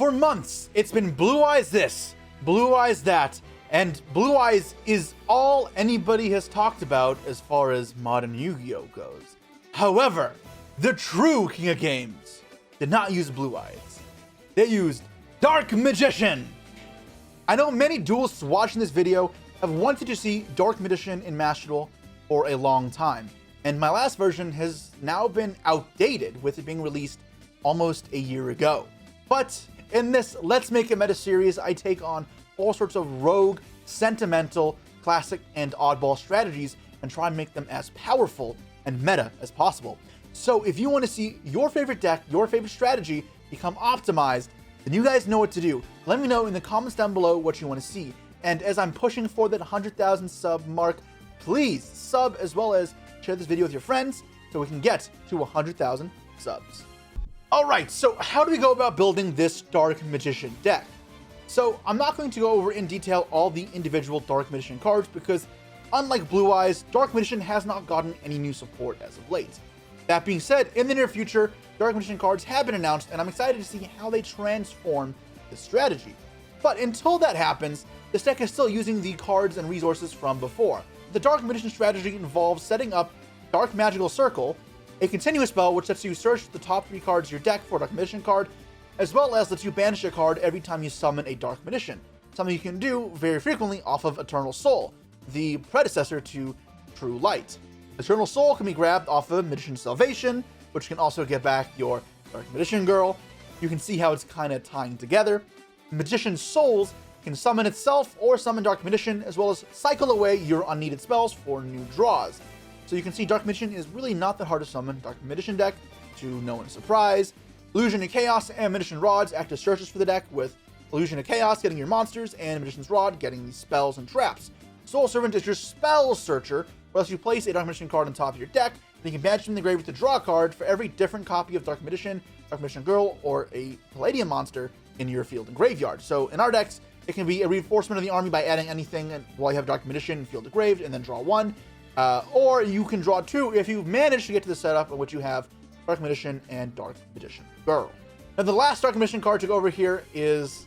For months, it's been Blue Eyes this, Blue Eyes that, and Blue Eyes is all anybody has talked about as far as modern Yu-Gi-Oh goes. However, the true King of Games did not use Blue Eyes. They used Dark Magician. I know many duelists watching this video have wanted to see Dark Magician in Master Duel for a long time, and my last version has now been outdated with it being released almost a year ago. But in this Let's Make a Meta series, I take on all sorts of rogue, sentimental, classic, and oddball strategies and try and make them as powerful and meta as possible. So if you want to see your favorite deck, your favorite strategy become optimized, then you guys know what to do. Let me know in the comments down below what you want to see. And as I'm pushing for that 100,000 sub mark, please sub as well as share this video with your friends so we can get to 100,000 subs. Alright, so how do we go about building this Dark Magician deck? So I'm not going to go over in detail all the individual Dark Magician cards because unlike Blue Eyes, Dark Magician has not gotten any new support as of late. That being said, in the near future, Dark Magician cards have been announced and I'm excited to see how they transform this strategy. But until that happens, this deck is still using the cards and resources from before. The Dark Magician strategy involves setting up Dark Magical Circle, a continuous spell which lets you search the top 3 cards of your deck for a Dark Magician card, as well as lets you banish a card every time you summon a Dark Magician, something you can do very frequently off of Eternal Soul, the predecessor to True Light. Eternal Soul can be grabbed off of Magician's Salvation, which can also get back your Dark Magician Girl. You can see how it's kind of tying together. Magician's Souls can summon itself or summon Dark Magician, as well as cycle away your unneeded spells for new draws. So you can see Dark Magician is really not that hard to summon. Dark Magician deck, to no one's surprise. Illusion of Chaos and Magician Rods act as searches for the deck, with Illusion of Chaos getting your monsters and Magician's Rod getting the spells and traps. Soul Servant is your spell searcher, where you place a Dark Magician card on top of your deck, and you can banish from the grave to draw a card for every different copy of Dark Magician, Dark Magician Girl, or a Palladium monster in your field and graveyard. So in our decks, it can be a reinforcement of the army by adding anything while you have Dark Magician in field engraved and then draw 1. Or you can draw 2 if you've managed to get to the setup in which you have Dark Magician and Dark Magician Girl. Now the last Dark Magician card to go over here is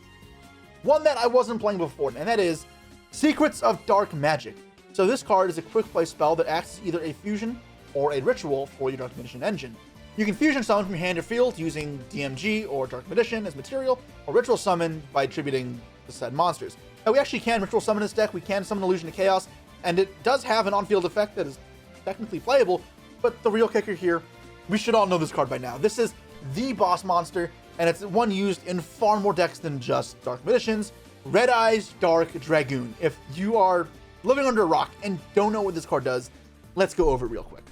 one that I wasn't playing before, and that is Secrets of Dark Magic. So this card is a quick play spell that acts as either a fusion or a ritual for your Dark Magician engine. You can fusion summon from your hand or field using DMG or Dark Magician as material, or ritual summon by attributing the said monsters. Now we actually can ritual summon this deck. We can summon Illusion of Chaos, and it does have an on-field effect that is technically playable, but the real kicker here, we should all know this card by now. This is the boss monster, and it's one used in far more decks than just Dark Magicians. Red Eyes Dark Dragoon. If you are living under a rock and don't know what this card does, let's go over it real quick.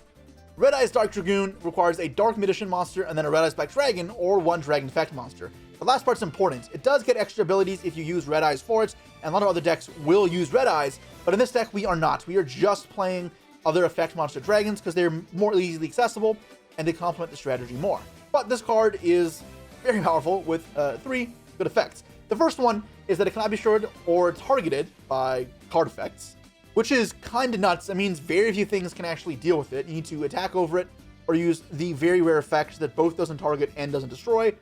Red Eyes Dark Dragoon requires a Dark Magician monster and then a Red Eyes Black Dragon or one Dragon Effect monster. The last part's important. It does get extra abilities if you use Red Eyes for it, and a lot of other decks will use Red Eyes, but in this deck we are not. We are just playing other effect monster dragons because they're more easily accessible and they complement the strategy more. But this card is very powerful with 3 good effects. The first one is that it cannot be destroyed or targeted by card effects, which is kind of nuts. It means very few things can actually deal with it. You need to attack over it or use the very rare effect that both doesn't target and doesn't destroy.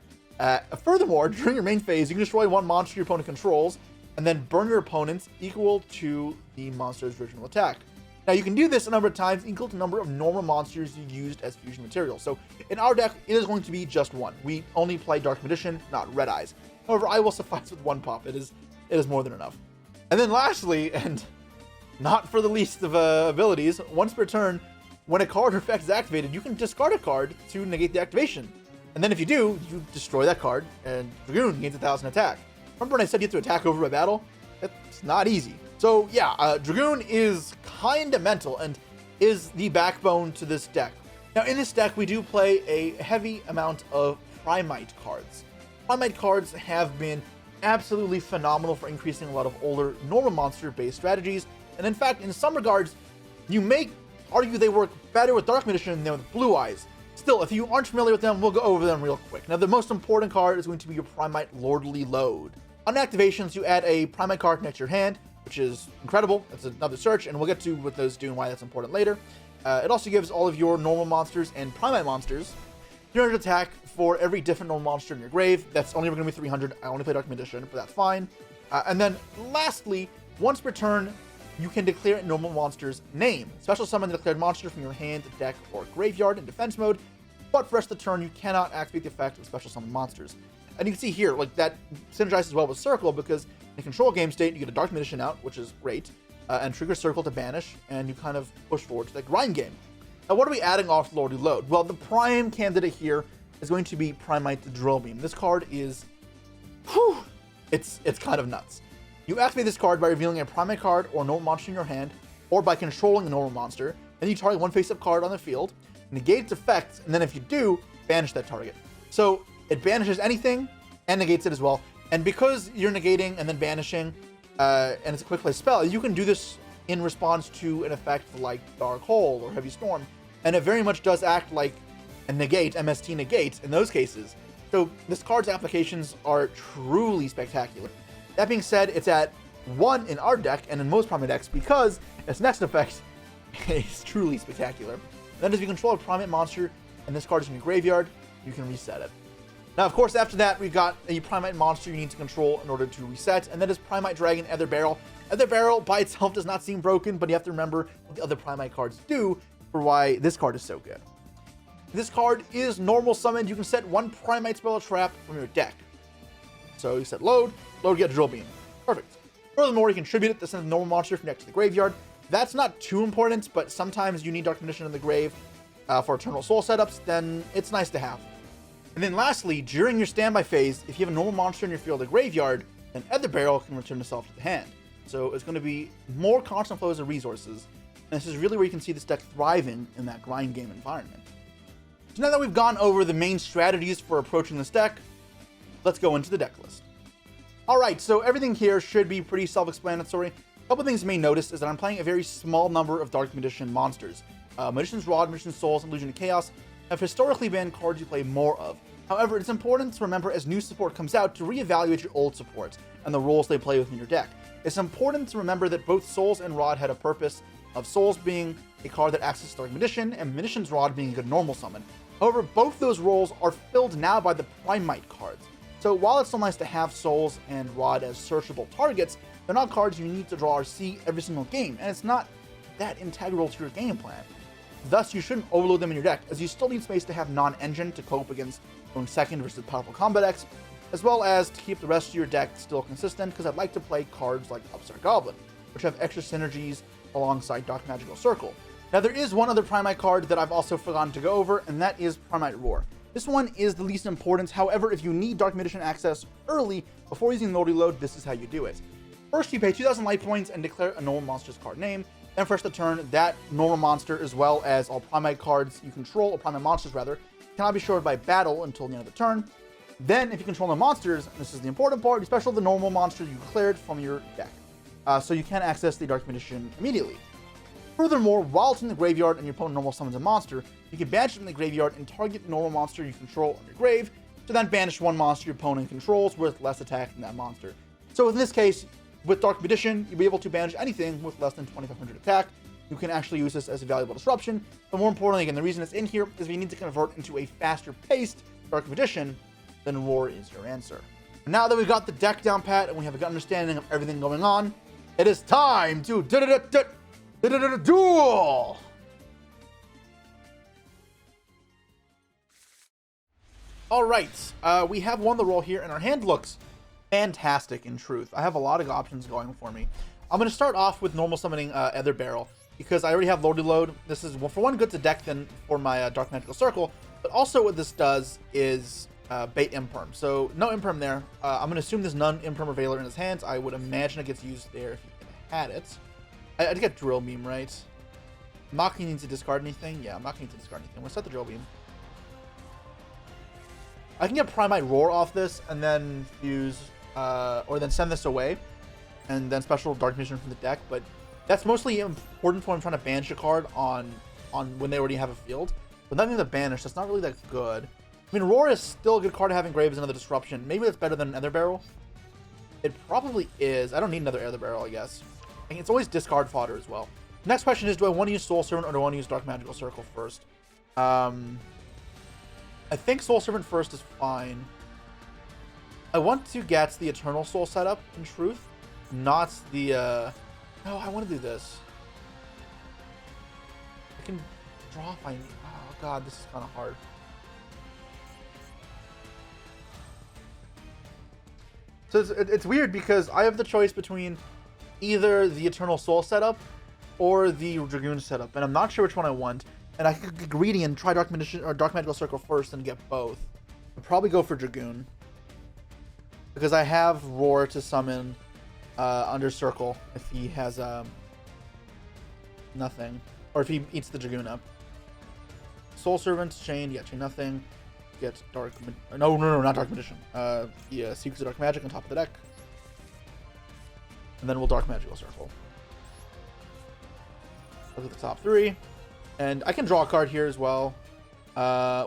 Furthermore, during your main phase, you can destroy one monster your opponent controls and then burn your opponents equal to the monster's original attack. Now you can do this a number of times equal to the number of normal monsters you used as fusion material. So in our deck, it is going to be just one. We only play Dark Magician, not Red Eyes. However, I will suffice with 1 pop. It is more than enough. And then lastly, and not for the least of abilities, once per turn, when a card or effect is activated, you can discard a card to negate the activation. And then if you do, you destroy that card, and Dragoon gains 1,000 attack. Remember when I said you have to attack over by battle? That's not easy. So yeah, Dragoon is kinda mental and is the backbone to this deck. Now in this deck, we do play a heavy amount of Primite cards. Primite cards have been absolutely phenomenal for increasing a lot of older normal monster-based strategies, and in fact, in some regards, you may argue they work better with Dark Magician than with Blue Eyes. Still, if you aren't familiar with them, we'll go over them real quick. Now, the most important card is going to be your Primite Lordly Load. On activations, you add a Primite card next to your hand, which is incredible. That's another search, and we'll get to what those do and why that's important later. It also gives all of your normal monsters and Primite monsters 300 attack for every different normal monster in your grave. That's only going to be 300. I only play Dark Magician, but that's fine. And then lastly, once per turn, you can declare a normal monster's name. Special summon the declared monster from your hand, deck, or graveyard in defense mode. But for the rest of the turn, you cannot activate the effect of special summon monsters. And you can see here, like, that synergizes well with Circle, because in control game state, you get a Dark Magician out, which is great, and trigger Circle to banish, and you kind of push forward to the grind game. Now, what are we adding off Lord Reload? Well, the prime candidate here is going to be Primite the Drill Beam. This card is, whew, it's kind of nuts. You activate this card by revealing a Primite card or normal monster in your hand, or by controlling a normal monster. Then you target one face-up card on the field, negate its effects, and then if you do, banish that target. So it banishes anything and negates it as well. And because you're negating and then banishing, and it's a quick play spell, you can do this in response to an effect like Dark Hole or Heavy Storm. And it very much does act like a negate, MST negate in those cases. So this card's applications are truly spectacular. That being said, it's at 1 in our deck and in most Primate decks because its next effect is truly spectacular. Then, if you control a Primate monster and this card is in your graveyard, you can reset it. Now, of course, after that, we've got a Primate monster you need to control in order to reset, and that is Primate Dragon Ether Barrel. Ether Barrel by itself does not seem broken, but you have to remember what the other Primate cards do for why this card is so good. This card is normal summoned. You can set one Primate spell or trap from your deck. So you set load, get Drill Beam. Perfect. Furthermore, you contribute it to send a normal monster from next to the graveyard. That's not too important, but sometimes you need Dark Magician in the grave for Eternal Soul setups, then it's nice to have. And then lastly, during your standby phase, if you have a normal monster in your field or graveyard, then Ether Barrel can return itself to the hand. So it's going to be more constant flows of resources, and this is really where you can see this deck thriving in that grind game environment. So now that we've gone over the main strategies for approaching this deck, let's go into the deck list. Alright, so everything here should be pretty self-explanatory. A couple things you may notice is that I'm playing a very small number of Dark Magician monsters. Magician's Rod, Magician's Souls, and Illusion of Chaos have historically been cards you play more of. However, it's important to remember as new support comes out to reevaluate your old support and the roles they play within your deck. It's important to remember that both Souls and Rod had a purpose, of Souls being a card that acts as Dark Magician, and Magician's Rod being a good normal summon. However, both those roles are filled now by the Primite cards. So while it's still nice to have Souls and Rod as searchable targets, they're not cards you need to draw or see every single game, and it's not that integral to your game plan. Thus, you shouldn't overload them in your deck, as you still need space to have non-engine to cope against going second versus powerful combat decks, as well as to keep the rest of your deck still consistent, because I'd like to play cards like Upstart Goblin, which have extra synergies alongside Dark Magical Circle. Now, there is one other Primite card that I've also forgotten to go over, and that is Primite Roar. This one is the least important. However, if you need Dark Magician access early, before using Load Reload, this is how you do it. First, you pay 2,000 light points and declare a normal monster's card name. Then first the turn, that normal monster, as well as all Primite cards you control, or Primite monsters rather, cannot be shorted by battle until the end of the turn. Then, if you control the monsters, and this is the important part, you special the normal monster you declared from your deck. So you can access the Dark Magician immediately. Furthermore, while it's in the graveyard and your opponent normal summons a monster, you can banish it in the graveyard and target the normal monster you control on your grave, to then banish one monster your opponent controls with less attack than that monster. So in this case, with Dark Magician, you'll be able to banish anything with less than 2,500 attack. You can actually use this as a valuable disruption, but more importantly, again, the reason it's in here is if you need to convert into a faster-paced Dark Magician, then Roar is your answer. Now that we've got the deck down pat and we have a good understanding of everything going on, it is time to duel! Alright, we have won the roll here, and our hand looks fantastic in truth. I have a lot of options going for me. I'm going to start off with normal summoning Ether Barrel, because I already have Load Reload. This is, well, for one, good to deck than for my Dark Magical Circle, but also what this does is bait Imperm. So no Imperm there. I'm going to assume there's none Imperm or Veiler in his hands. I would imagine it gets used there if he had it. I'd get Drill Beam, right? I'm not going to need to discard anything. Yeah, I'm not going to need to discard anything. I'm going to set the Drill Beam. I can get Primite Roar off this and then use, or then send this away and then special Dark Magician from the deck, but that's mostly important for when I'm trying to banish a card on when they already have a field. But nothing to banish, that's not really that good. I mean, Roar is still a good card to have in grave as another disruption. Maybe that's better than an Ether Barrel. It probably is. I don't need another Ether Barrel, I guess. And it's always discard fodder as well. Next question is, do I want to use Soul Servant or do I want to use Dark Magical Circle first? I I think Soul Servant first is fine. I want to get the Eternal Soul setup, in truth. Not the, No, I want to do this. I can draw if I need... Oh, God, this is kind of hard. So it's weird because I have the choice between either the Eternal Soul setup or the Dragoon setup, and I'm not sure which one I want. And I could get greedy and try Dark Magical Circle first and get both. I'd probably go for Dragoon because I have Roar to summon under Circle if he has nothing, or if he eats the Dragoon up. Soul Servant, chain nothing. Get Dark... No, not Dark Magician. Secrets of Dark Magic on top of the deck. And then we'll Dark Magical Circle. Look at the top 3. And I can draw a card here as well.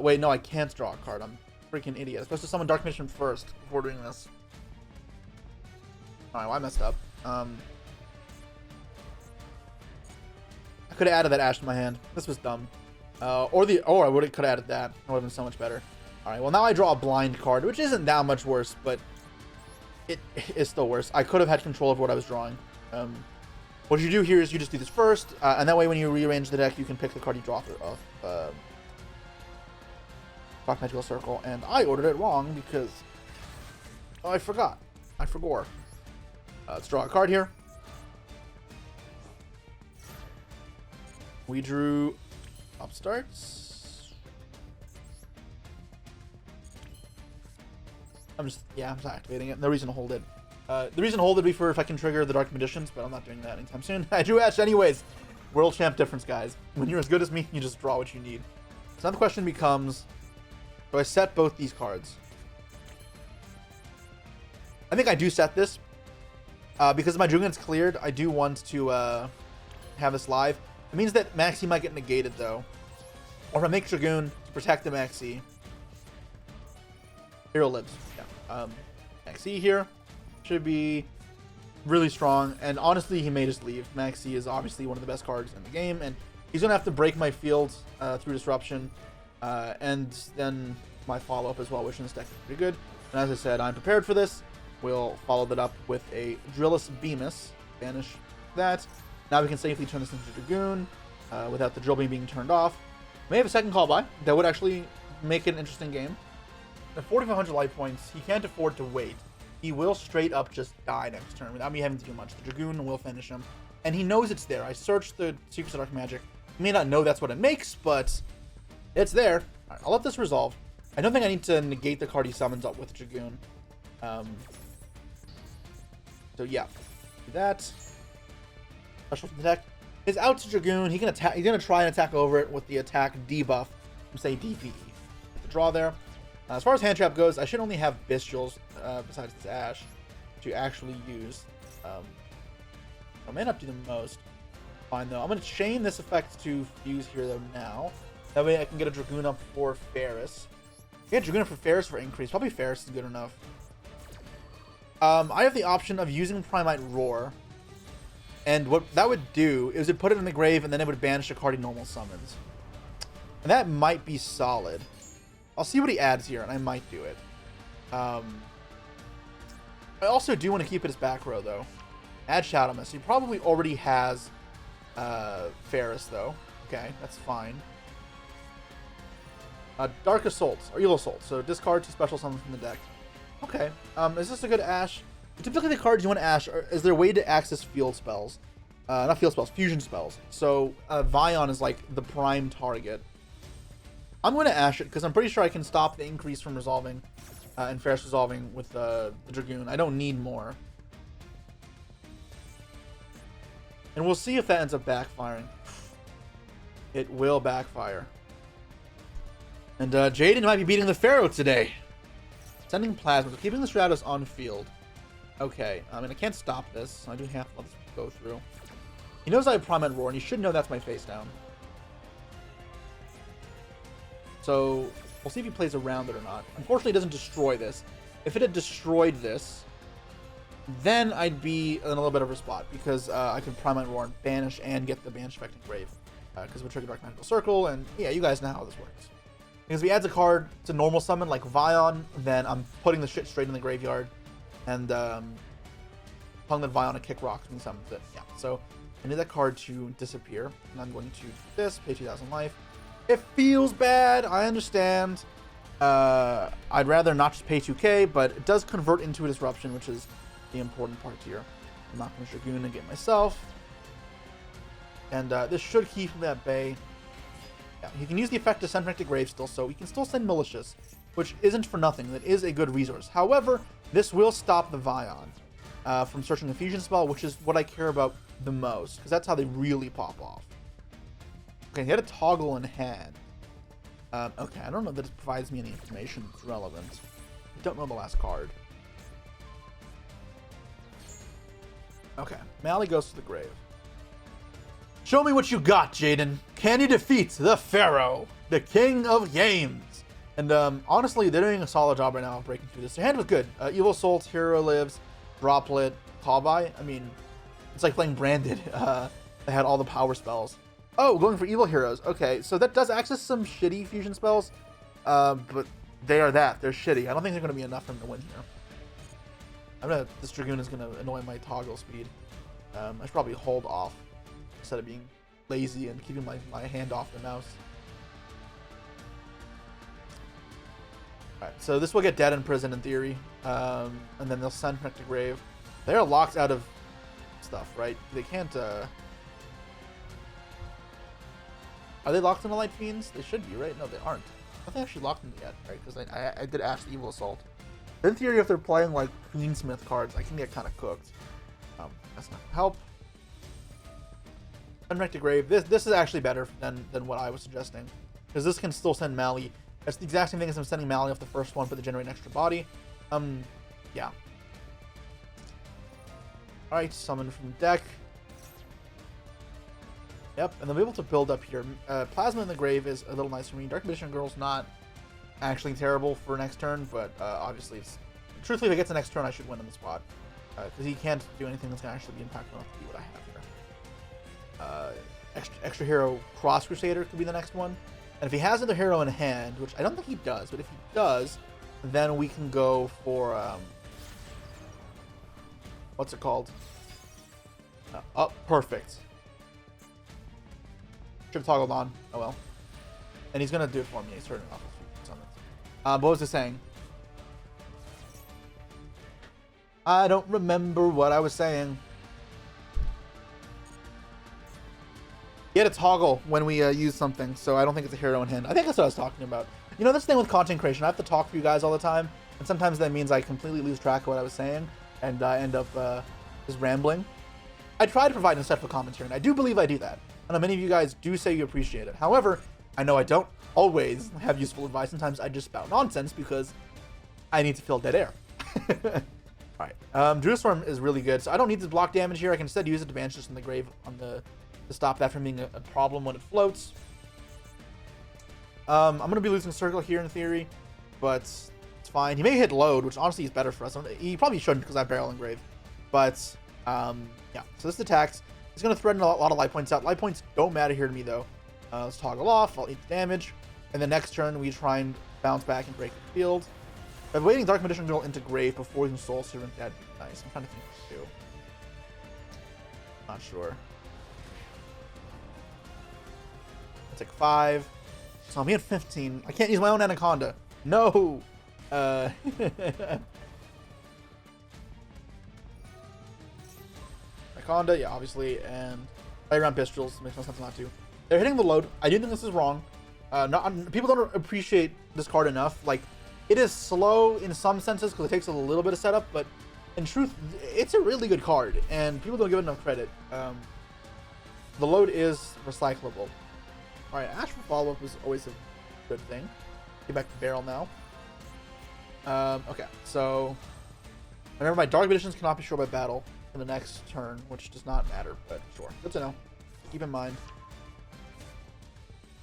Wait, no, I can't draw a card. I'm a freaking idiot. I'm supposed to summon Dark Magician first before doing this. Alright, well, I messed up. I could have added that Ash to my hand. This was dumb. I could have added that. That would have been so much better. Alright, well, now I draw a blind card, which isn't that much worse, but it is still worse. I could have had control of what I was drawing. What you do here is you just do this first, and that way when you rearrange the deck, you can pick the card you draw off Dark Magical Circle. And I ordered it wrong because I forgot. I forgot. Let's draw a card here. We drew Upstarts. I'm just activating it. No reason to hold it. The reason to hold it would be for if I can trigger the Dark Magicians, but I'm not doing that anytime soon. I drew Ash anyways. World champ difference, guys. When you're as good as me, you just draw what you need. So now the question becomes, do I set both these cards? I think I do set this. Because my Dragoon's cleared, I do want to have this live. It means that Maxi might get negated, though. Or if I make Dragoon to protect the Maxi. Hero lives. Yeah. Maxi here should be really strong. And honestly, he may just leave. Maxi is obviously one of the best cards in the game. And he's going to have to break my field through Disruption. And then my follow-up as well, which in this deck is pretty good. And as I said, I'm prepared for this. We'll follow that up with a Drillus Bemis. Banish that. Now we can safely turn this into Dragoon without the Drill Beam being turned off. May have a second call by. That would actually make it an interesting game. At 4,500 life points, he can't afford to wait. He will straight up just die next turn without me having to do much. The Dragoon will finish him. And he knows it's there. I searched the Secrets of Dark Magic. He may not know that's what it makes, but it's there. Alright, I'll let this resolve. I don't think I need to negate the card he summons up with Dragoon. So yeah, do that. Special from the deck. His out to Dragoon. He can attack. He's gonna try and attack over it with the attack debuff from say DPE. The draw there. As far as hand trap goes, I should only have Bestials besides this Ash to actually use. I may not do the most. Fine though. I'm gonna chain this effect to fuse here though now. That way I can get a Dragoon up for Ferris. Get Dragoon up for Ferris for increase. Probably Ferris is good enough. I have the option of using Primite Roar. And what that would do is it put it in the grave and then it would banish a card he normal summons. And that might be solid. I'll see what he adds here and I might do it. I also do want to keep it as back row though. Add Shadow Mist. He probably already has Ferris though. Okay, that's fine. Dark Assaults, or Evil Assault. So discard 2 special summons from the deck. Okay. Is this a good Ash? Typically the cards you want to Ash, is there a way to access field spells? Not field spells, fusion spells. So Vion is like the prime target. I'm going to Ash it because I'm pretty sure I can stop the increase from resolving and Ferris resolving with the Dragoon. I don't need more. And we'll see if that ends up backfiring. It will backfire. And Jaden might be beating the Pharaoh today. Sending Plasma, so keeping the Stratos on field. Okay, I mean, I can't stop this, so I do have to let this go through. He knows I have Primate Roar, and he should know that's my face down. So, we'll see if he plays around it or not. Unfortunately, it doesn't destroy this. If it had destroyed this, then I'd be in a little bit of a spot, because I could Primate Roar and banish and get the banish effect in grave. Because we'll trigger Dark Magical Circle, and yeah, you guys know how this works. Because if he adds a card to normal summon like Vion, then I'm putting the shit straight in the graveyard. And telling that Vion to kick rocks when he summons it. Yeah, so I need that card to disappear. And I'm going to do this, pay 2,000 life. It feels bad, I understand. I'd rather not just pay 2k, but it does convert into a disruption, which is the important part here. I'm not going to Dragoon and get myself. And this should keep him at bay. Yeah, he can use the effect to send back to grave still, so he can still send Malicious, which isn't for nothing. That is a good resource. However, this will stop the Vion from searching the fusion spell, which is what I care about the most, because that's how they really pop off. Okay, he had a toggle in hand. Okay, I don't know that it provides me any information that's relevant. I don't know the last card. Okay, Mally goes to the grave. Show me what you got, Jaden. Can you defeat the Pharaoh, the king of games? And honestly, they're doing a solid job right now of breaking through this. Their hand was good. Evil Soul, Hero Lives, Droplet, Callby. I mean, it's like playing Branded. They had all the power spells. Oh, going for Evil Heroes. Okay, so that does access some shitty fusion spells. But they are that. They're shitty. I don't think they're going to be enough for him to win here. This Dragoon is going to annoy my toggle speed. I should probably hold off instead of being lazy and keeping my hand off the mouse. Alright, so this will get dead in prison in theory. And then they'll send Connect to Grave. They're locked out of stuff, right? They can't, Are they locked in the Light Fiends? They should be, right? No, they aren't. I don't think I actually locked them yet, right? Because I did ask Evil Assault. In theory, if they're playing like Queensmith cards, I can get kind of cooked. That's not gonna help. Connect to Grave. This is actually better than what I was suggesting, because this can still send Mally. That's the exact same thing as I'm sending Mally off the first one, but they generate an extra body. Yeah. Alright, summon from deck. Yep, and they'll be able to build up here. Plasma in the Grave is a little nice for me. Dark Magician Girl's not actually terrible for next turn, but obviously, truthfully, if it gets the next turn, I should win on the spot. Because he can't do anything that's going to actually be impactful enough to do what I have here. Extra Hero Cross Crusader could be the next one. And if he has another hero in hand, which I don't think he does, but if he does, then we can go for, what's it called? Oh, perfect. Should have toggled on. Oh well. And he's going to do it for me. He's turning off his summons. What was I saying? I don't remember what I was saying. He had a toggle when we use something, so I don't think it's a hero in hand. I think that's what I was talking about. You know, this thing with content creation, I have to talk for you guys all the time, and sometimes that means I completely lose track of what I was saying, and I end up just rambling. I try to provide insightful commentary, and I do believe I do that. And many of you guys do say you appreciate it. However, I know I don't always have useful advice. Sometimes I just spout nonsense because I need to fill dead air. Alright, Druid Storm is really good, so I don't need to block damage here. I can instead use it to banish this in the grave on the to stop that from being a problem when it floats. I'm going to be losing Circle here in theory, but it's fine. He may hit Load, which honestly is better for us. He probably shouldn't because I have Barrel Engrave. But, yeah. So this attacks. He's going to threaten a lot of life points out. Life points don't matter here to me, though. Let's toggle off. I'll eat the damage. And then next turn, we try and bounce back and break the field. But waiting Dark Magician Girl into Grave before using Soul Servant, that'd be nice. I'm trying to think what to do. Not sure. I'll take 5. So I'm at 15. I can't use my own Anaconda. No! Anaconda, yeah, obviously, and play around Pistols. Makes no sense not to. They're hitting the load. I do think this is wrong. People don't appreciate this card enough. Like, it is slow in some senses because it takes a little bit of setup, but in truth, it's a really good card, and people don't give it enough credit. The load is recyclable. Alright, Ash for follow-up is always a good thing. Get back to Barrel now. Okay, so remember, my Dark Magicians cannot be sure by battle in the next turn, which does not matter, but sure. Good to know. Keep in mind.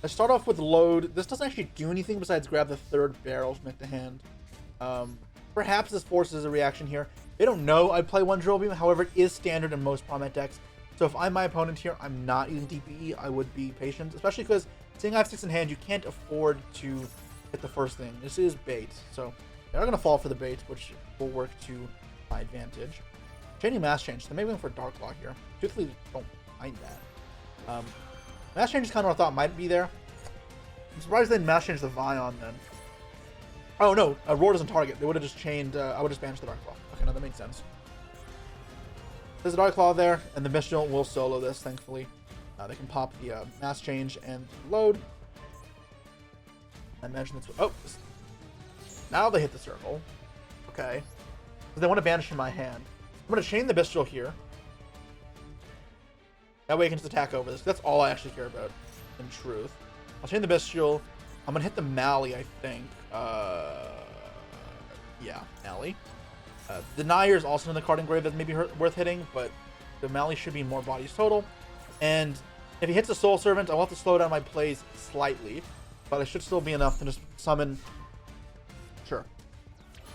Let's start off with Load. This doesn't actually do anything besides grab the third barrel from the hand. Perhaps this forces a reaction here. They don't know I play one Drill Beam, however, it is standard in most Promet decks. So if I'm my opponent here, I'm not using DPE, I would be patient, especially because seeing I have 6 in hand, you can't afford to, you know, just go for the Load. You have to hit the first thing. This is bait, so they're going to fall for the bait, which will work to my advantage. Chaining Mass Change, so maybe going for Dark Claw here. Truthfully, don't mind that. Mass Change is kind of what I thought might be there. I'm surprised they didn't Mass Change the Vion then. Oh no, Roar doesn't target. They would have just chained, I would have just banished the Dark Claw. Okay, no, that makes sense. There's a Dark Claw there, and the Mistral will solo this, thankfully. They can pop the Mass Change and load. I mentioned this. Oh, now they hit the circle. Okay. So they want to banish from my hand. I'm going to chain the Bestial here. That way I can just attack over this. That's all I actually care about, in truth. I'll chain the Bestial. I'm going to hit the Mally, I think. Yeah, Mally. Denier is also in the card engrave that may be worth hitting, but the Mally should be more bodies total. And if he hits a Soul Servant, I'll have to slow down my plays slightly, but it should still be enough to just summon. Sure.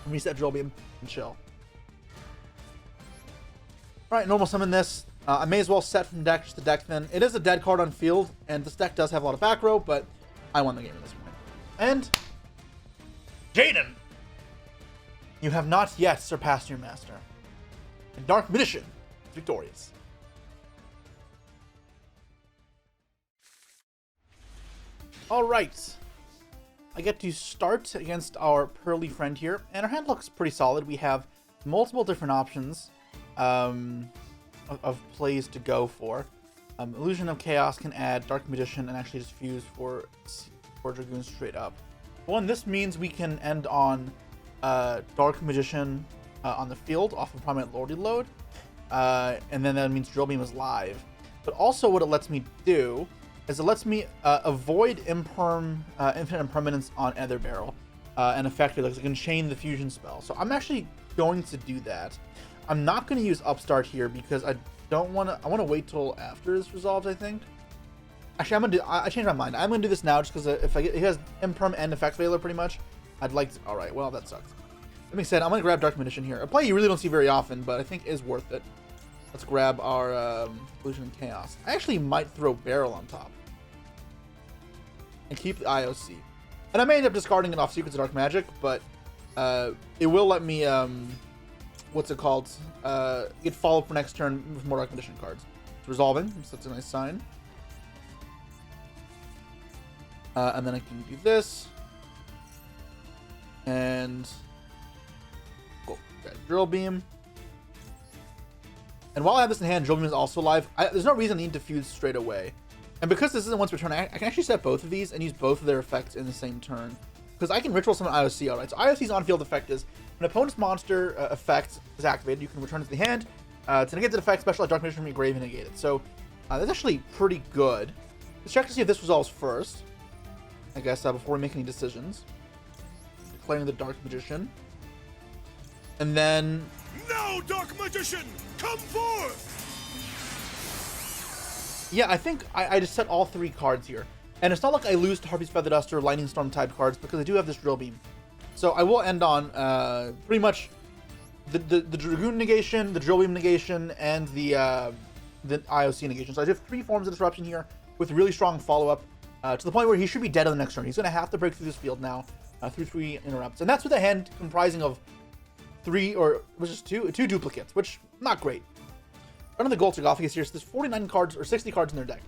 Reset Drill Beam and chill. Alright, normal summon this. I may as well set from deck just to deck thin. It is a dead card on field, and this deck does have a lot of back row, but I won the game at this point. And Jaden, you have not yet surpassed your master. And Dark Magician is victorious. Alright. I get to start against our Pearly friend here, and our hand looks pretty solid. We have multiple different options of plays to go for. Illusion of Chaos can add Dark Magician and actually just fuse for Dragoon straight up. One, this means we can end on Dark Magician on the field off of Prominent Lordy load, and then that means Drill Beam is live. But also what it lets me do is it lets me avoid Infinite Impermanence on Ether Barrel, and effectively, like, I can chain the fusion spell. So I'm actually going to do that. I'm not going to use Upstart here because I don't want to. I want to wait till after this resolves, I think. Actually, I'm gonna do. I changed my mind. I'm gonna do this now just because if I get, he has Imperm and Effect Veiler pretty much. I'd like to. All right. Well, that sucks. That being said, I'm gonna grab Dark Magician here. A play you really don't see very often, but I think is worth it. Let's grab our Illusion and Chaos. I actually might throw Barrel on top and keep the IOC. And I may end up discarding it off Secrets of Dark Magic, but it will let me what's it called? Get followed for next turn with more Dark Magician cards. It's resolving, so that's a nice sign. And then I can do this. And cool. Got Drill Beam. And while I have this in hand, Drill Beam is also live. There's no reason I need to fuse straight away. And because this isn't once per turn, I can actually set both of these and use both of their effects in the same turn. Because I can Ritual Summon IOC, alright. So IOC's on-field effect is when an opponent's monster effect is activated, you can return it to the hand. To negate the effect, special Dark Magician from your grave and negate it. So that's actually pretty good. Let's check to see if this resolves first, I guess, before we make any decisions. Declaring the Dark Magician. And then... Now, Dark Magician, come forth! Yeah, I think I just set all three cards here. And it's not like I lose to Harpy's Feather Duster or Lightning Storm type cards because I do have this Drill Beam. So I will end on pretty much the Dragoon negation, the Drill Beam negation, and the IOC negation. So I have three forms of disruption here with really strong follow-up to the point where he should be dead on the next turn. He's going to have to break through this field now through three interrupts. And that's with a hand comprising of three, or was just two duplicates, which not great. Under the Gold Sarcophagus here, so there's 49 cards or 60 cards in their deck.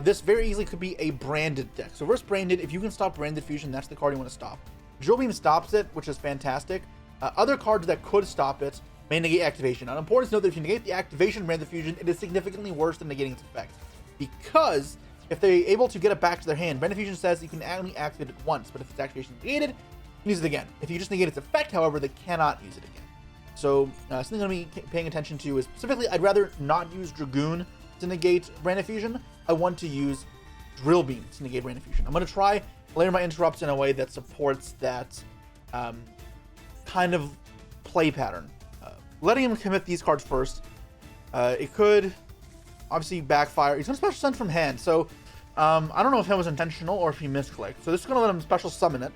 This very easily could be a branded deck. So versus branded, if you can stop branded fusion, that's the card you want to stop. Drill Beam stops it, which is fantastic. Other cards that could stop it may negate activation. Now, important to note that if you negate the activation branded fusion, it is significantly worse than negating its effect. Because if they're able to get it back to their hand, branded fusion says you can only activate it once, but if its activation is negated, you can use it again. If you just negate its effect, however, they cannot use it again. So something I'm going to be paying attention to is specifically, I'd rather not use Dragoon to negate branded fusion. I want to use Drill Beam to negate branded fusion. I'm going to try layer my interrupts in a way that supports that kind of play pattern. Letting him commit these cards first, it could obviously backfire. He's going to special summon from hand, so I don't know if that was intentional or if he misclicked. So this is going to let him special summon it,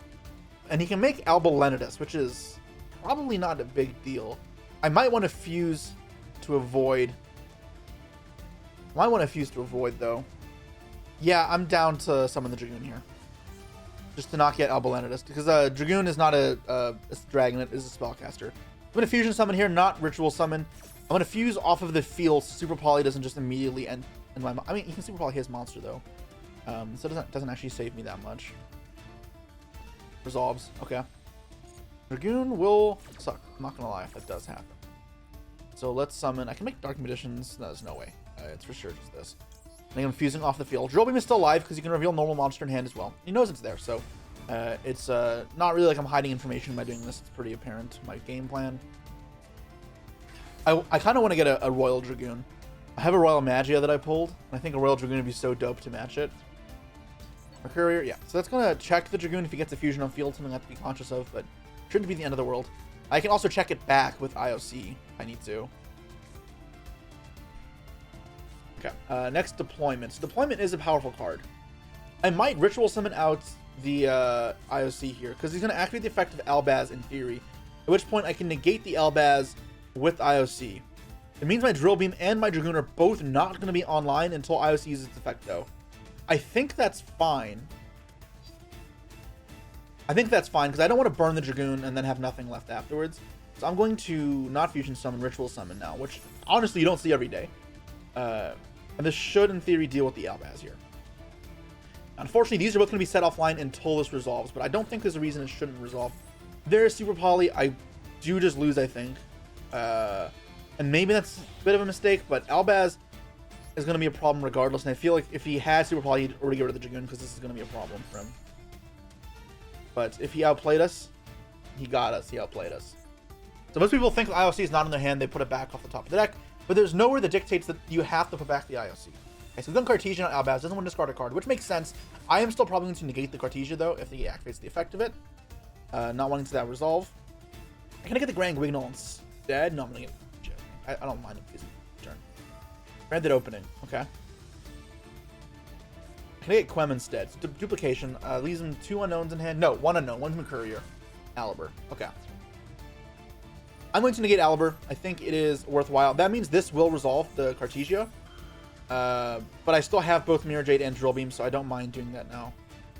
and he can make Albolenitus, which is probably not a big deal. I might want to fuse to avoid. Though. Yeah, I'm down to summon the Dragoon here. just to not get Albalanidus, because Dragoon is not a dragon, it is a spellcaster. I'm going to fusion summon here, not ritual summon. I'm going to fuse off of the field so Super Poly doesn't just immediately end in my... I mean, you can Super Poly his monster, though. So it doesn't actually save me that much. Resolves. Okay. Dragoon will suck. I'm not going to lie if that does happen. So let's summon... I can make Dark Magicians. No, there's no way. It's for sure just this. I think I'm fusing off the field. Drill Beam is still alive because you can reveal normal monster in hand as well. He knows it's there, so it's not really like I'm hiding information by doing this. It's pretty apparent, my game plan. I kind of want to get a Royal Dragoon. I have a Royal Magia that I pulled, and I think a Royal Dragoon would be so dope to match it. A Courier, yeah. So that's going to check the Dragoon if he gets a fusion on field, something I have to be conscious of, but shouldn't be the end of the world. I can also check it back with IOC if I need to. Okay, next Deployment. Deployment is a powerful card. I might Ritual Summon out the IOC here, because he's going to activate the effect of Albaz in theory, at which point I can negate the Albaz with IOC. It means my Drill Beam and my Dragoon are both not going to be online until IOC uses its effect, though. I think that's fine. I think that's fine, because I don't want to burn the Dragoon and then have nothing left afterwards. So I'm going to not Fusion Summon, Ritual Summon now, which honestly you don't see every day. And this should, in theory, deal with the Albaz here. Unfortunately, these are both going to be set offline until this resolves, but I don't think there's a reason it shouldn't resolve. There's Super Poly. I do just lose, I think. And maybe that's a bit of a mistake, but Albaz is going to be a problem regardless, and I feel like if he had Super Poly, he'd already get rid of the Dragoon, because this is going to be a problem for him. But if he outplayed us, he got us. He outplayed us. So most people think the IOC is not in their hand. They put it back off the top of the deck. But there's nowhere that dictates that you have to put back the IOC. Okay, so we've done Cartesian on Albaz. Doesn't want to discard a card, which makes sense. I am still probably going to negate the Cartesia, though, if he activates the effect of it. Not wanting to that resolve. Can I get the Grand Guignol instead? No, I'm going to get it. I don't mind him using turn. Granted opening. Okay. Can I get Quem instead? Duplication. Leaves him 2 unknowns in hand. No, 1 unknown. 1 from Courier. Aliber. Okay. I'm going to negate Aliber. I think it is worthwhile. That means this will resolve the Cartesia. But I still have both Mirror Jade and Drill Beam, so I don't mind doing that now.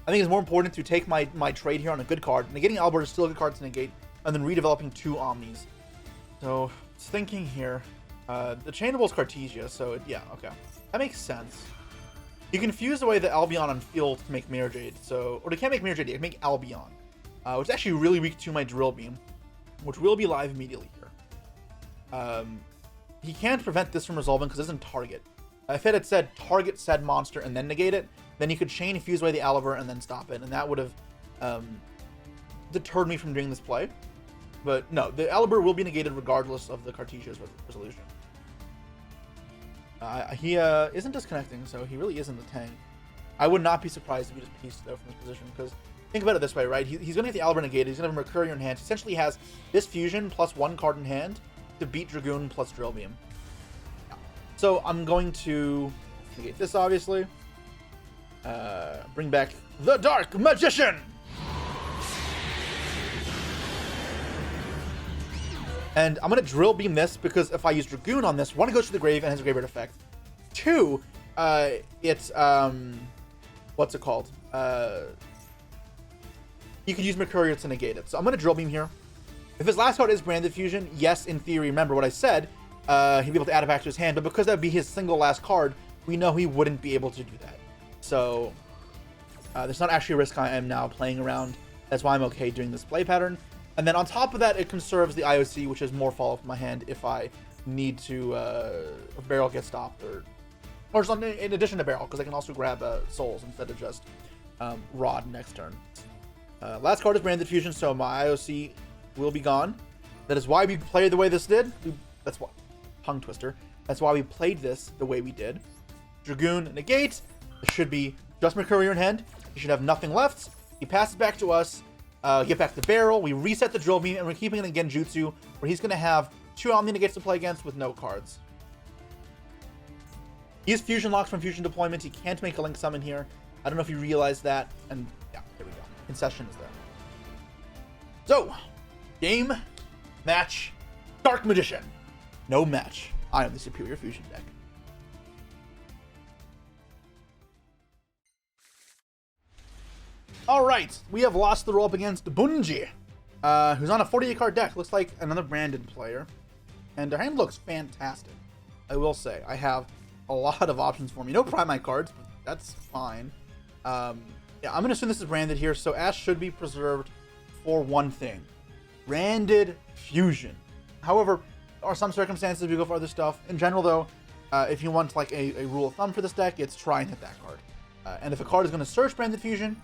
I think it's more important to take my trade here on a good card. Negating Aliber is still a good card to negate, and then redeveloping 2 Omnis. So, thinking here. The Chainable is Cartesia, so yeah, okay. That makes sense. You can fuse away the Albion on field to make Mirror Jade, so... Or they can't make Mirror Jade, they can make Albion. Which is actually really weak to my Drill Beam, which will be live immediately here. He can't prevent this from resolving because it doesn't target. If it had said target said monster and then negate it, then you could chain fuse away the Aliber and then stop it, and that would have deterred me from doing this play. But no, the Aliber will be negated regardless of the Cartesia's resolution. He isn't disconnecting, so he really isn't a tank. I would not be surprised if he just pieced though from this position, because think about it this way, right? He's going to get the Aliber negated. He's going to have a Mercurier in hand. He essentially has this fusion plus 1 card in hand to beat Dragoon plus Drill Beam. Yeah. So I'm going to negate this, obviously. Bring back the Dark Magician! And I'm going to Drill Beam this, because if I use Dragoon on this, 1, it goes to the grave and has a graveyard effect. 2, it's, what's it called? You could use Mercurier to negate it. So I'm going to Drill Beam here. If his last card is Branded Fusion, yes, in theory, remember what I said, he'd be able to add it back to his hand, but because that would be his single last card, we know he wouldn't be able to do that. So, there's not actually a risk I am now playing around. That's why I'm okay doing this play pattern. And then on top of that, it conserves the IOC, which is more follow-up from my hand if I need to, if Barrel gets stopped, or something in addition to Barrel, because I can also grab Souls instead of just Rod next turn. Last card is Branded Fusion, so my IOC will be gone. That is why we played the way this did. That's what, tongue twister. That's why we played this the way we did. Dragoon negate. It should be just Mercurier in hand. He should have nothing left. He passes back to us. Get back to the Barrel. We reset the Drill Beam, and we're keeping it in Genjutsu, where he's going to have 2 Omni negates to play against with no cards. He has Fusion Locks from Fusion Deployment. He can't make a Link Summon here. I don't know if you realize that. And yeah, there we go. Concession is there. So, game, match, Dark Magician. No match. I am the superior Fusion deck. Alright, we have lost the roll up against Bunji, who's on a 48 card deck. Looks like another branded player. And their hand looks fantastic. I will say, I have a lot of options for me. No Primite cards, but that's fine. Yeah, I'm going to assume this is branded here, so Ash should be preserved for one thing. Branded Fusion. However, there are some circumstances we go for other stuff. In general, though, if you want like a rule of thumb for this deck, it's try and hit that card. And if a card is going to search Branded Fusion,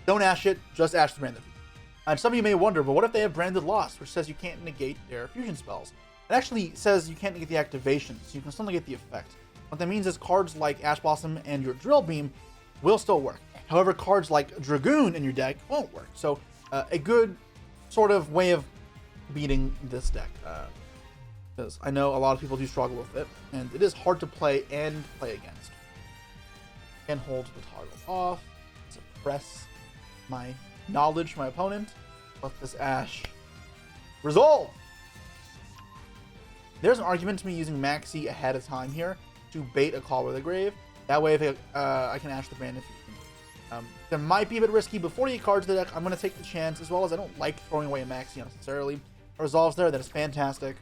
don't Ash it, just Ash the Branded Fusion. And some of you may wonder, but what if they have Branded Lost, which says you can't negate their fusion spells? It actually says you can't negate the activation, so you can still negate the effect. What that means is cards like Ash Blossom and your Drill Beam will still work. However, cards like Dragoon in your deck won't work. So a good sort of way of beating this deck. Because I know a lot of people do struggle with it, and it is hard to play and play against. And hold the toggle off, suppress my knowledge, my opponent. Let this Ash resolve. There's an argument to me using Maxi ahead of time here to bait a Call with the Grave. That way, if I can Ash the Branded Fusion. That might be a bit risky, but 48 cards in the deck, I'm going to take the chance, as well as I don't like throwing away a Maxi unnecessarily. Resolves there, that is fantastic.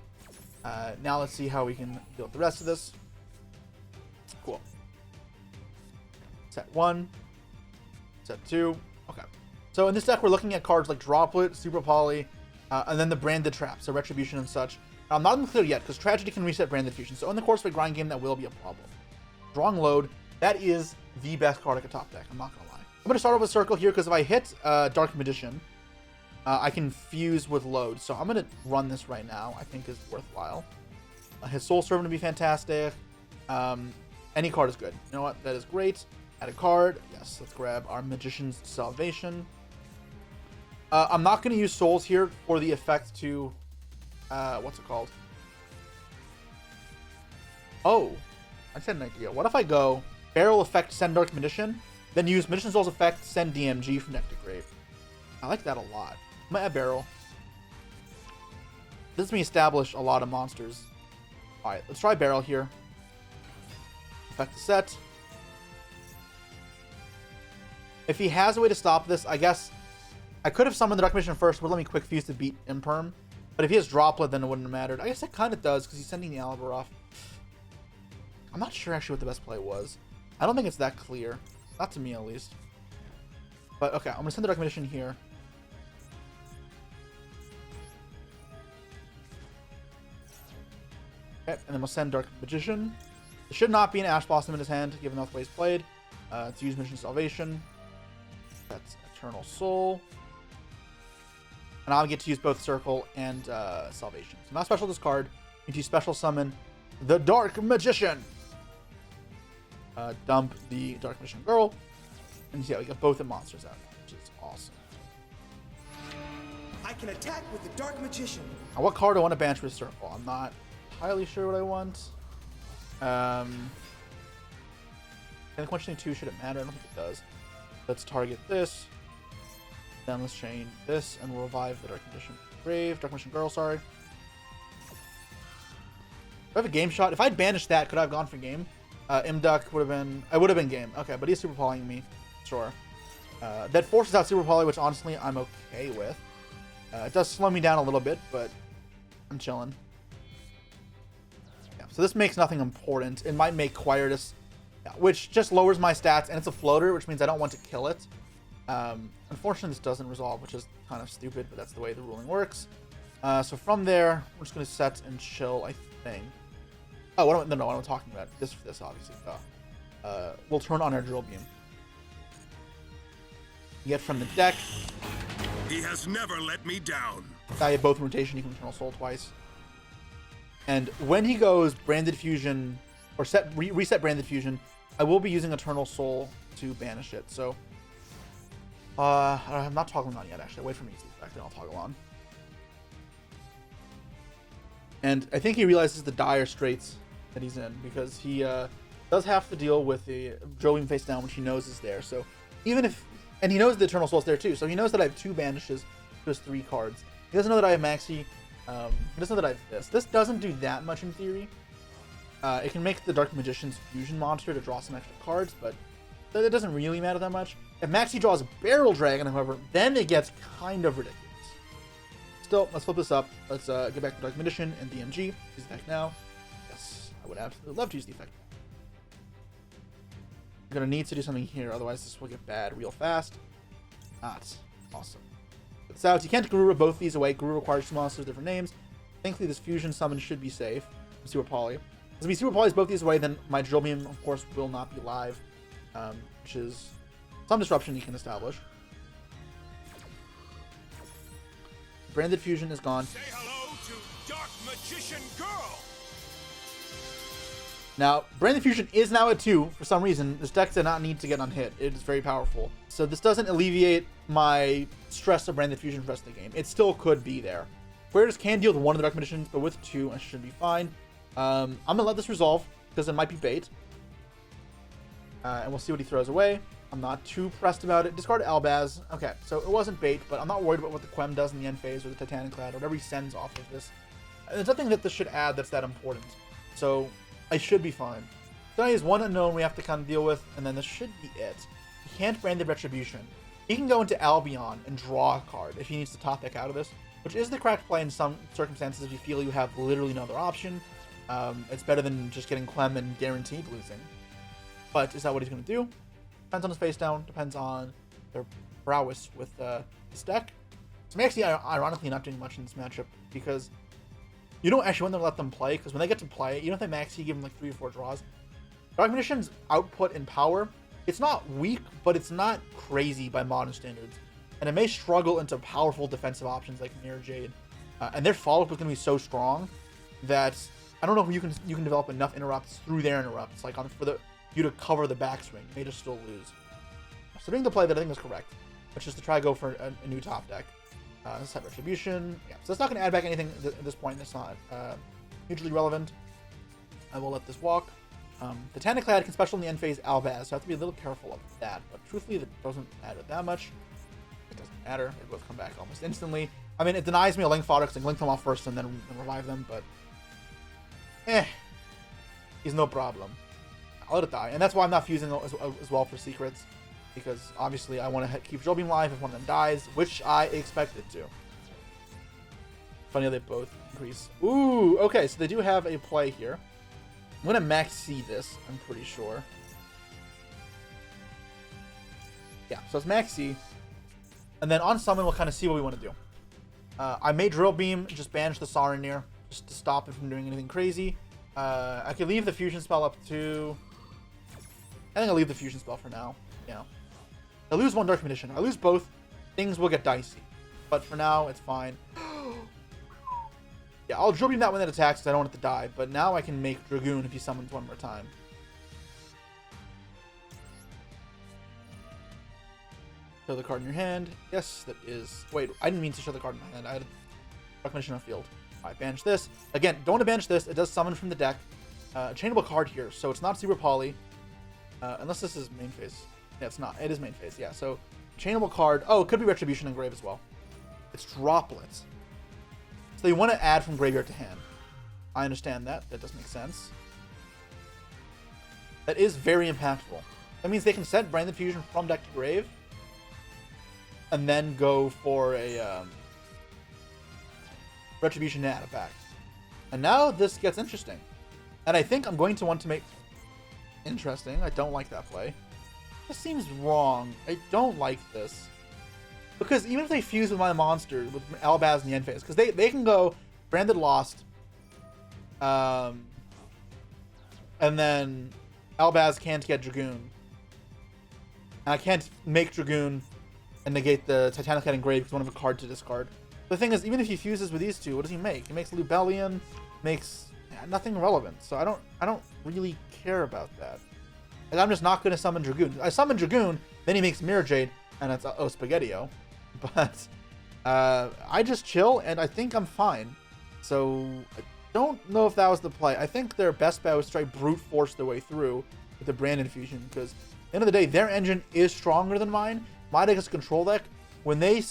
Now let's see how we can deal with the rest of this. Cool. Set 1. Set 2. Okay. So in this deck, we're looking at cards like Droplet, Super Poly, and then the Branded Trap, so Retribution and such. I'm not clear yet, because Tragedy can reset Branded Fusion, so in the course of a grind game, that will be a problem. Drawing Load, that is the best card I could top deck, I'm not going to lie. I'm going to start off with Circle here, because if I hit Dark Magician, I can fuse with Load, so I'm going to run this right now, I think is worthwhile. His Soul Servant would be fantastic. Any card is good. You know what? That is great. Add a card. Yes, let's grab our Magician's Salvation. I'm not going to use Souls here for the effect to... what's it called? Oh, I just had an idea. What if I go Barrel Effect, send Dark Magician, then use Magician's Souls Effect, send DMG from deck to grave? I like that a lot. I'm going to add Barrel. This lets me establish a lot of monsters. Alright, let's try Barrel here. Effect to set. If he has a way to stop this, I guess I could have summoned the Dark Magician first, would let me quick fuse to beat Imperm. But if he has Droplet, then it wouldn't have mattered. I guess that kind of does, because he's sending the Aliber off. I'm not sure actually what the best play was. I don't think it's that clear. Not to me, at least. But, okay, I'm going to send the Dark Magician here. Okay, and then we'll send Dark Magician. There should not be an Ash Blossom in his hand, given how the way he's played. To use Magician's Salvation. That's Eternal Soul. And I'll get to use both Circle and Salvation. So not special discard. If you special summon the Dark Magician. Dump the Dark Magician Girl. And yeah, we got both the monsters out, which is awesome. I can attack with the Dark Magician. Now, what card do I want to banish with Circle? I'm not entirely sure what I want. And Quenching 2 shouldn't matter. I don't think it does. Let's target this. Then let's chain this, and we'll revive the Dark Magician Grave. Dark Magician Girl, sorry. Do I have a game shot? If I'd banished that, could I have gone for game? Imduck would have been... I would have been game. Okay, but he's Super Polying me. Sure. That forces out Super Poly, which honestly I'm okay with. It does slow me down a little bit, but I'm chilling. Yeah, so this makes nothing important. It might make Quietus, which just lowers my stats, and it's a floater, which means I don't want to kill it. Unfortunately, this doesn't resolve, which is kind of stupid, but that's the way the ruling works. So from there, we're just going to set and chill, I think. Oh, what am I talking about? This, obviously. We'll turn on our Drill Beam. Get from the deck. He has never let me down. I have both in rotation. You can Eternal Soul twice. And when he goes Branded Fusion, or reset Branded Fusion, I will be using Eternal Soul to banish it. So, I'm not toggling on yet, actually. Wait for me to see the effect, then I'll toggle on. And I think he realizes the dire straits that he's in, because he does have to deal with the Drill Beam face down, which he knows is there. So, even if... And he knows the Eternal Soul's there too, so he knows that I have 2 banishes to his 3 cards. He doesn't know that I have Maxi. He doesn't know that I have this. This doesn't do that much in theory. It can make the Dark Magician's fusion monster to draw some extra cards, but it doesn't really matter that much. If Maxi draws Barrel Dragon, however, then it gets kind of ridiculous. Still, let's flip this up. Let's get back to Dark Magician and DMG. Use the effect now. Yes, I would absolutely love to use the effect. I'm gonna need to do something here, otherwise this will get bad real fast. Not awesome. It's out. You can't Garura both these away. Garura requires two monsters, different names. Thankfully, this fusion summon should be safe. Super Poly. If we Super Polys both these away, then my Drill Beam, of course, will not be live, which is some disruption you can establish. Branded Fusion is gone. Say hello to Dark Magician Girl. Now, Branded Fusion is now at 2. For some reason, this deck did not need to get unhit. It is very powerful. So this doesn't alleviate my stress of Branded Fusion for the rest of the game. It still could be there. Squares can deal with one of the Dark Magicians, but with 2, I should be fine. I'm going to let this resolve, because it might be bait. And we'll see what he throws away. I'm not too pressed about it. Discard Albaz. Okay, so it wasn't bait, but I'm not worried about what the Quem does in the end phase or the Titanic Clad or whatever he sends off of this. There's nothing that this should add that's that important. So I should be fine. So he has one unknown we have to kind of deal with, and then this should be it. He can't Branded Retribution. He can go into Albion and draw a card if he needs to top deck out of this, which is the correct play in some circumstances if you feel you have literally no other option. It's better than just getting Clem and guaranteed losing. But is that what he's going to do? Depends on his face down. Depends on their prowess with this deck. So I'm actually ironically not doing much in this matchup because you don't actually want to let them play, because when they get to play, even if they max, you give them like 3 or 4 draws. Dark Magician's output and power, it's not weak, but it's not crazy by modern standards. And it may struggle into powerful defensive options like Mirror Jade. And their follow-up is going to be so strong that I don't know if you can develop enough interrupts through their interrupts, like for you to cover the backswing. You may just still lose. So doing the play that I think is correct, which is to try to go for a new top deck. Let's have Retribution. Yeah, so it's not going to add back anything at this point. That's not hugely relevant. I will let this walk. The Titanic-Clad can special in the end phase Albaz, so I have to be a little careful of that. But truthfully, that doesn't matter that much. It doesn't matter. They both come back almost instantly. I mean, it denies me a Link fodder because I can Link them off first and then revive them, but he's no problem. I'll let it die. And that's why I'm not fusing as well for secrets, because obviously I want to keep Drill Beam live if one of them dies, which I expect it to. Funny how they both increase. Ooh, okay, so they do have a play here. I'm going to max C this, I'm pretty sure. Yeah, so it's max C. And then on summon, we'll kind of see what we want to do. I may Drill Beam, just banish the Saronir, just to stop it from doing anything crazy. I could leave the fusion spell up to... I think I'll leave the fusion spell for now. Yeah. I lose one Dark Magician. I lose both. Things will get dicey. But for now, it's fine. Yeah, I'll Drill Beam that when that attacks because I don't want it to die. But now I can make Dragoon if he summons one more time. Show the card in your hand. Yes, that is... Wait, I didn't mean to show the card in my hand. I had a Dark Magician on field. Alright, banish this. Again, don't want to banish this. It does summon from the deck. Chainable card here, so it's not Super Poly. Unless this is main phase. Yeah, it's not. It is main phase, yeah. So, chainable card. Oh, it could be Retribution and Grave as well. It's droplets. So you want to add from graveyard to hand. I understand that. That does make sense. That is very impactful. That means they can set Branded Fusion from deck to grave. And then go for a Retribution to add it back. And now this gets interesting. And I think I'm going to want to make... Interesting. I don't like that play. This seems wrong. I don't like this. Because even if they fuse with my monster, with Albaz in the end phase, because they can go Branded Lost, and then Albaz can't get Dragoon. And I can't make Dragoon and negate the Titanic Head Engrave because one of a card to discard. The thing is, even if he fuses with these two, what does he make? He makes Lubellion, makes nothing relevant. So I don't really care about that. And I'm just not going to summon Dragoon. I summon Dragoon, then he makes Mirror Jade, and it's Spaghetti-O. But I just chill, and I think I'm fine. So I don't know if that was the play. I think their best bet was to try brute force their way through with the Branded Fusion, because at the end of the day, their engine is stronger than mine. My deck is a control deck. When they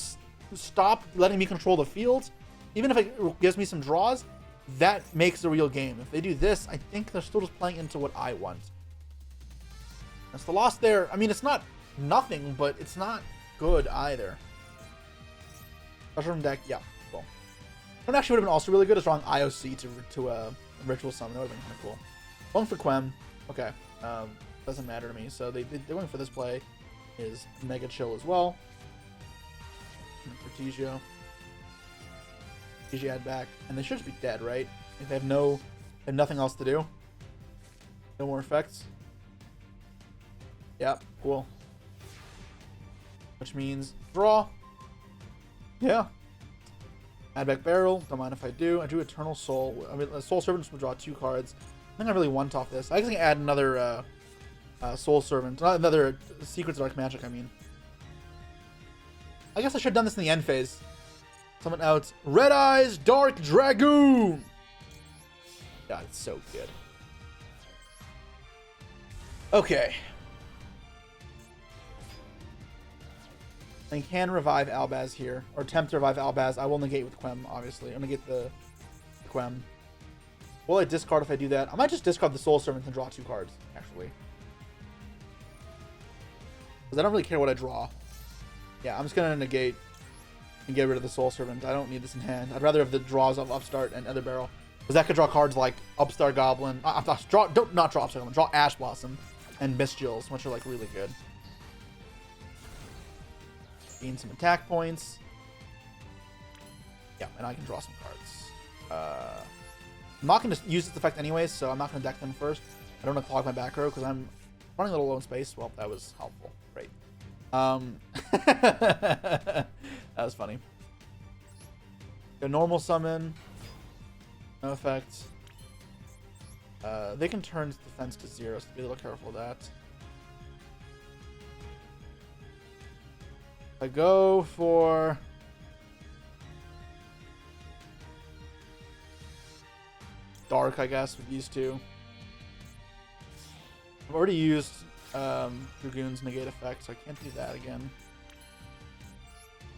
stop letting me control the field, even if it gives me some draws, that makes the real game. If they do this, I think they're still just playing into what I want. That's the loss there. I mean, it's not nothing, but it's not good either. Special from deck, yeah, cool. That actually would have been also really good is drawing IOC to Ritual Summon. That would have been kind of cool. Going for Quem. Okay. Doesn't matter to me. So they're going for this play is Mega Chill as well. For Yugioh. Yugioh add back. And they should just be dead, right? If they have nothing else to do. No more effects. Yep, cool. Which means draw. Yeah. Add back Barrel. Don't mind if I do. I do Eternal Soul. I mean, Soul Servant will draw 2 cards. I think I really want off this. I can add another Soul Servant. Not another Secrets of Dark Magic, I mean. I guess I should have done this in the end phase. Summon out Red Eyes Dark Dragoon. God, it's so good. Okay. I can revive Albaz here, or attempt to revive Albaz. I will negate with Quem, obviously. I'm gonna get the Quem. Will I discard if I do that? I might just discard the Soul Servant and draw 2 cards, actually. Because I don't really care what I draw. Yeah, I'm just gonna negate and get rid of the Soul Servant. I don't need this in hand. I'd rather have the draws of Upstart and Other Barrel. Because that could draw cards like Upstart Goblin. Not draw Upstart Goblin. Draw Ash Blossom and Mistgills, which are like really good. Gain some attack points. Yeah, and I can draw some cards. I'm not going to use this effect anyways, so I'm not going to deck them first. I don't want to clog my back row because I'm running a little low in space. Well, that was helpful. Great. That was funny. A normal summon. No effect. They can turn defense to 0, so be a little careful of that. I go for Dark, I guess, with these 2. I've already used Dragoon's negate effect, so I can't do that again.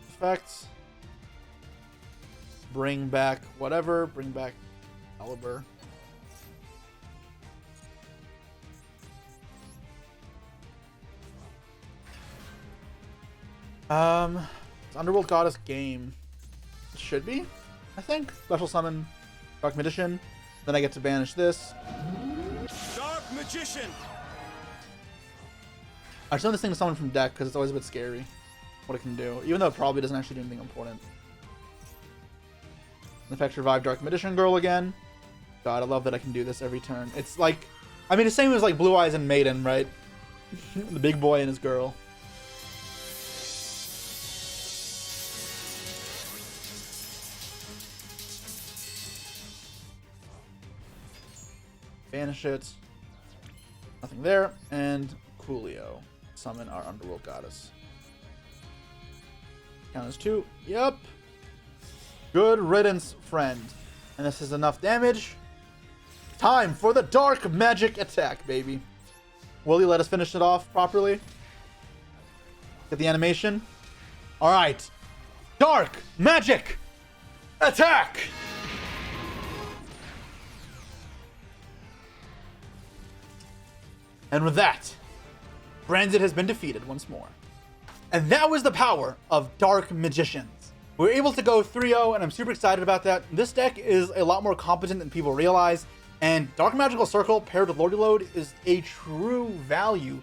Effects. Bring back whatever. Bring back Caliber. It's Underworld Goddess game. It should be, I think. Special summon Dark Magician. Then I get to banish this. Dark Magician. I summon this thing to summon from deck because it's always a bit scary what it can do, even though it probably doesn't actually do anything important. In effect, revive Dark Magician Girl again. God, I love that I can do this every turn. It's like, I mean, the same as like Blue Eyes and Maiden, right? The big boy and his girl. Banish it. Nothing there. And Coolio. Summon our Underworld Goddess. Count as 2. Yep. Good riddance, friend. And this is enough damage. Time for the Dark Magic attack, baby. Will you let us finish it off properly? Get the animation. Alright. Dark Magic attack! And with that, Branded has been defeated once more. And that was the power of Dark Magicians. We were able to go 3-0, and I'm super excited about that. This deck is a lot more competent than people realize, and Dark Magical Circle paired with Lordy Load is a true value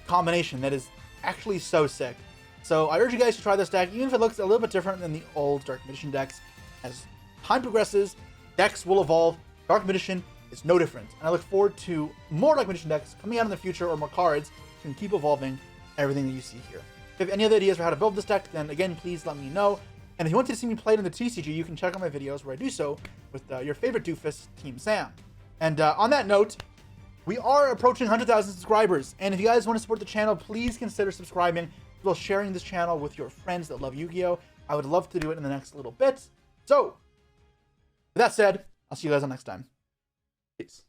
combination that is actually so sick. So I urge you guys to try this deck, even if it looks a little bit different than the old Dark Magician decks. As time progresses, decks will evolve. Dark Magician is no different. And I look forward to more Dark Magician decks coming out in the future, or more cards, and keep evolving everything that you see here. If you have any other ideas for how to build this deck, then again, please let me know. And if you wanted to see me play it in the TCG, you can check out my videos where I do so with your favorite doofus, Team Sam. And on that note, we are approaching 100,000 subscribers. And if you guys want to support the channel, please consider subscribing, as well as sharing this channel with your friends that love Yu-Gi-Oh! I would love to do it in the next little bit. So, with that said, I'll see you guys on next time. Peace.